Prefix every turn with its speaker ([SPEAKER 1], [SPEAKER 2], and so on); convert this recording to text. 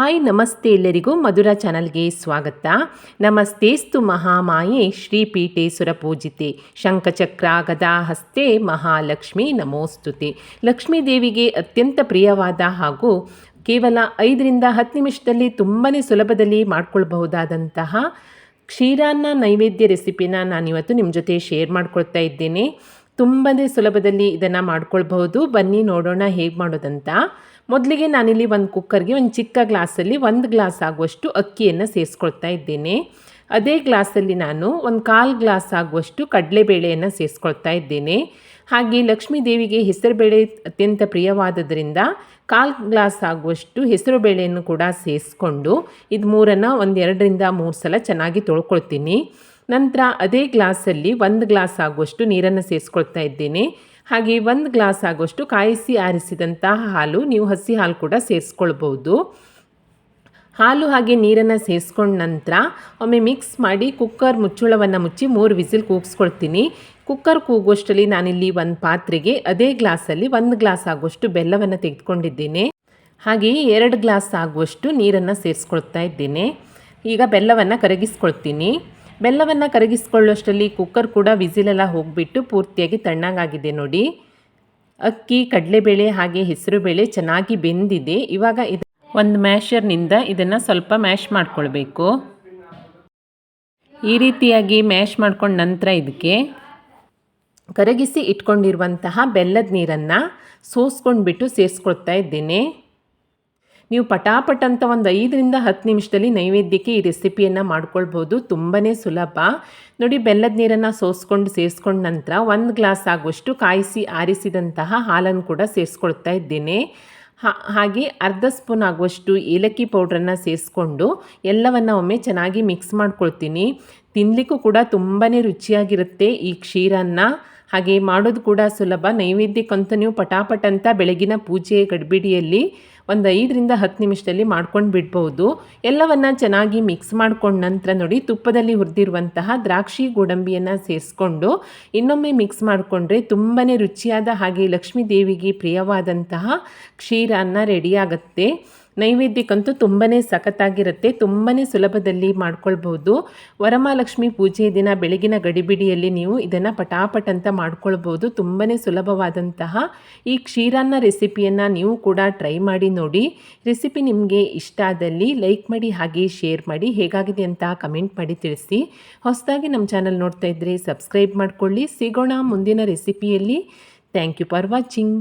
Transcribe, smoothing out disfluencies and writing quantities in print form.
[SPEAKER 1] Hi ನಮಸ್ತೆ ಎಲ್ಲರಿಗೂ ಮಧುರ ಚಾನಲ್ಗೆ ಸ್ವಾಗತ. ನಮಸ್ತೇಸ್ತು ಮಹಾಮಾಯೆ ಶ್ರೀಪೀಠೆ ಸುರಪೂಜಿತೆ ಶಂಖಚಕ್ರ ಗದಾ ಹಸ್ತೆ ಮಹಾಲಕ್ಷ್ಮಿ ನಮೋಸ್ತುತೆ. ಲಕ್ಷ್ಮೀ ದೇವಿಗೆ ಅತ್ಯಂತ ಪ್ರಿಯವಾದ ಹಾಗೂ ಕೇವಲ 5ರಿಂದ 10 ನಿಮಿಷದಲ್ಲಿ ತುಂಬಾ ಸುಲಭದಲ್ಲಿ ಮಾಡ್ಕೊಳ್ಬಹುದಾದಂತಹ ಕ್ಷೀರಾನ್ನ ನೈವೇದ್ಯ ರೆಸಿಪಿನ ನಾನಿವತ್ತು ನಿಮ್ಮ ಜೊತೆ ಶೇರ್ ಮಾಡ್ಕೊಳ್ತಾ ಇದ್ದೇನೆ. ತುಂಬಾ ಸುಲಭದಲ್ಲಿ ಇದನ್ನು ಮಾಡ್ಕೊಳ್ಬಹುದು. ಬನ್ನಿ ನೋಡೋಣ ಹೇಗೆ ಮಾಡೋದಂತ. ಮೊದಲಿಗೆ ನಾನಿಲ್ಲಿ ಒಂದು ಕುಕ್ಕರ್ಗೆ ಒಂದು ಚಿಕ್ಕ ಗ್ಲಾಸಲ್ಲಿ 1 ಗ್ಲಾಸ್ ಆಗುವಷ್ಟು ಅಕ್ಕಿಯನ್ನು ಸೇರಿಸ್ಕೊಳ್ತಾ ಇದ್ದೇನೆ. ಅದೇ ಗ್ಲಾಸಲ್ಲಿ ನಾನು ಒಂದು 1/4 ಗ್ಲಾಸ್ ಆಗುವಷ್ಟು ಕಡಲೆಬೇಳೆಯನ್ನು ಸೇರಿಸ್ಕೊಳ್ತಾ ಇದ್ದೇನೆ. ಹಾಗೆ ಲಕ್ಷ್ಮೀ ದೇವಿಗೆ ಹೆಸರುಬೇಳೆ ಅತ್ಯಂತ ಪ್ರಿಯವಾದದ್ರಿಂದ 1/4 ಗ್ಲಾಸ್ ಆಗುವಷ್ಟು ಹೆಸರುಬೇಳೆಯನ್ನು ಕೂಡ ಸೇರಿಸ್ಕೊಂಡು ಇದು ಮೂರನ್ನು 2ರಿಂದ 3 ಸಲ ಚೆನ್ನಾಗಿ ತೊಳ್ಕೊಳ್ತೀನಿ. ನಂತರ ಅದೇ ಗ್ಲಾಸಲ್ಲಿ 1 ಗ್ಲಾಸ್ ಆಗುವಷ್ಟು ನೀರನ್ನು ಸೇರಿಸ್ಕೊಳ್ತಾ ಇದ್ದೇನೆ. ಹಾಗೆ 1 ಗ್ಲಾಸ್ ಆಗುವಷ್ಟು ಕಾಯಿಸಿ ಆರಿಸಿದಂತಹ ಹಾಲು, ನೀವು ಹಸಿ ಹಾಲು ಕೂಡ ಸೇರಿಸ್ಕೊಳ್ಬೋದು. ಹಾಲು ಹಾಗೆ ನೀರನ್ನು ಸೇರಿಸ್ಕೊಂಡ ನಂತರ ಒಮ್ಮೆ ಮಿಕ್ಸ್ ಮಾಡಿ ಕುಕ್ಕರ್ ಮುಚ್ಚಳವನ್ನು ಮುಚ್ಚಿ 3 ವಿಸಿಲ್ ಕೂಗಿಸ್ಕೊಳ್ತೀನಿ. ಕುಕ್ಕರ್ ಕೂಗುವಷ್ಟರಲ್ಲಿ ನಾನಿಲ್ಲಿ ಒಂದು ಪಾತ್ರೆಗೆ ಅದೇ ಗ್ಲಾಸಲ್ಲಿ 1 ಗ್ಲಾಸ್ ಆಗುವಷ್ಟು ಬೆಲ್ಲವನ್ನು ತೆಗೆದುಕೊಂಡಿದ್ದೇನೆ. ಹಾಗೆಯೇ 2 ಗ್ಲಾಸ್ ಆಗುವಷ್ಟು ನೀರನ್ನು ಸೇರಿಸ್ಕೊಳ್ತಾ ಇದ್ದೇನೆ. ಈಗ ಬೆಲ್ಲವನ್ನು ಕರಗಿಸ್ಕೊಳ್ತೀನಿ. ಬೆಲ್ಲವನ್ನು ಕರಗಿಸ್ಕೊಳ್ಳೋಷ್ಟರಲ್ಲಿ ಕುಕ್ಕರ್ ಕೂಡ ವಿಸಿಲೆಲ್ಲ ಹೋಗಿಬಿಟ್ಟು ಪೂರ್ತಿಯಾಗಿ ತಣ್ಣಗಾಗಿದೆ ನೋಡಿ. ಅಕ್ಕಿ, ಕಡಲೆಬೇಳೆ ಹಾಗೆ ಹೆಸರುಬೇಳೆ ಚೆನ್ನಾಗಿ ಬೆಂದಿದೆ. ಇವಾಗ ಒಂದು ಮ್ಯಾಶರ್ನಿಂದ ಇದನ್ನು ಸ್ವಲ್ಪ ಮ್ಯಾಶ್ ಮಾಡ್ಕೊಳ್ಬೇಕು. ಈ ರೀತಿಯಾಗಿ ಮ್ಯಾಶ್ ಮಾಡ್ಕೊಂಡ ನಂತರ ಇದಕ್ಕೆ ಕರಗಿಸಿ ಇಟ್ಕೊಂಡಿರುವಂತಹ ಬೆಲ್ಲದ ನೀರನ್ನು ಸೋಸ್ಕೊಂಡ್ಬಿಟ್ಟು ಸೇರಿಸ್ಕೊಳ್ತಾ ಇದ್ದೇನೆ. ನೀವು ಪಟಾಪಟ್ ಅಂತ ಒಂದು 5ರಿಂದ 10 ನಿಮಿಷದಲ್ಲಿ ನೈವೇದ್ಯಕ್ಕೆ ಈ ರೆಸಿಪಿಯನ್ನು ಮಾಡ್ಕೊಳ್ಬೋದು. ತುಂಬಾ ಸುಲಭ ನೋಡಿ. ಬೆಲ್ಲದ ನೀರನ್ನು ಸೇರಿಸ್ಕೊಂಡ ನಂತರ 1 ಗ್ಲಾಸ್ ಆಗುವಷ್ಟು ಕಾಯಿಸಿ ಆರಿಸಿದಂತಹ ಹಾಲನ್ನು ಕೂಡ ಸೇರಿಸ್ಕೊಳ್ತಾ ಇದ್ದೇನೆ. ಹಾಗೆ ಅರ್ಧ ಸ್ಪೂನ್ ಆಗುವಷ್ಟು ಏಲಕ್ಕಿ ಪೌಡ್ರನ್ನು ಸೇರಿಸ್ಕೊಂಡು ಎಲ್ಲವನ್ನು ಒಮ್ಮೆ ಚೆನ್ನಾಗಿ ಮಿಕ್ಸ್ ಮಾಡ್ಕೊಳ್ತೀನಿ. ತಿನ್ನಲಿಕ್ಕೂ ಕೂಡ ತುಂಬಾ ರುಚಿಯಾಗಿರುತ್ತೆ ಈ ಕ್ಷೀರನ್ನ. ಹಾಗೆ ಮಾಡೋದು ಕೂಡ ಸುಲಭ. ನೈವೇದ್ಯಕ್ಕಂತೂ ನೀವು ಪಟಾಪಟ್ ಅಂತ ಬೆಳಗಿನ ಪೂಜೆ ಗಡಿಬಿಡಿಯಲ್ಲಿ ಒಂದು 5ರಿಂದ 10 ನಿಮಿಷದಲ್ಲಿ ಮಾಡ್ಕೊಂಡು ಬಿಡ್ಬೋದು. ಎಲ್ಲವನ್ನು ಚೆನ್ನಾಗಿ ಮಿಕ್ಸ್ ಮಾಡ್ಕೊಂಡ ನಂತರ ನೋಡಿ, ತುಪ್ಪದಲ್ಲಿ ಹುರಿದಿರುವಂತಹ ದ್ರಾಕ್ಷಿ ಗೋಡಂಬಿಯನ್ನು ಸೇರಿಸ್ಕೊಂಡು ಇನ್ನೊಮ್ಮೆ ಮಿಕ್ಸ್ ಮಾಡಿಕೊಂಡ್ರೆ ತುಂಬಾ ರುಚಿಯಾದ ಹಾಗೆ ಲಕ್ಷ್ಮೀ ದೇವಿಗೆ ಪ್ರಿಯವಾದಂತಹ ಕ್ಷೀರಾನ್ನ ರೆಡಿಯಾಗುತ್ತೆ. ನೈವೇದ್ಯಕ್ಕಂತೂ ತುಂಬಾ ಸಖತ್ತಾಗಿರುತ್ತೆ. ತುಂಬಾ ಸುಲಭದಲ್ಲಿ ಮಾಡ್ಕೊಳ್ಬೋದು. ವರಮಹಾಲಕ್ಷ್ಮಿ ಪೂಜೆ ದಿನ ಬೆಳಗಿನ ಗಡಿಬಿಡಿಯಲ್ಲಿ ನೀವು ಇದನ್ನು ಪಟಾಪಟ್ ಅಂತ ಮಾಡ್ಕೊಳ್ಬೋದು. ತುಂಬಾ ಸುಲಭವಾದಂತಹ ಈ ಕ್ಷೀರಾನ್ನ ರೆಸಿಪಿಯನ್ನು ನೀವು ಕೂಡ ಟ್ರೈ ಮಾಡಿ ನೋಡಿ. ರೆಸಿಪಿ ನಿಮಗೆ ಇಷ್ಟ ಆದಲ್ಲಿ ಲೈಕ್ ಮಾಡಿ ಹಾಗೆ ಶೇರ್ ಮಾಡಿ. ಹೇಗಾಗಿದೆ ಅಂತ ಕಮೆಂಟ್ ಮಾಡಿ ತಿಳಿಸಿ. ಹೊಸದಾಗಿ ನಮ್ಮ ಚಾನಲ್ ನೋಡ್ತಾ ಇದ್ದರೆ ಸಬ್ಸ್ಕ್ರೈಬ್ ಮಾಡಿಕೊಳ್ಳಿ. ಸಿಗೋಣ ಮುಂದಿನ ರೆಸಿಪಿಯಲ್ಲಿ. Thank you for watching.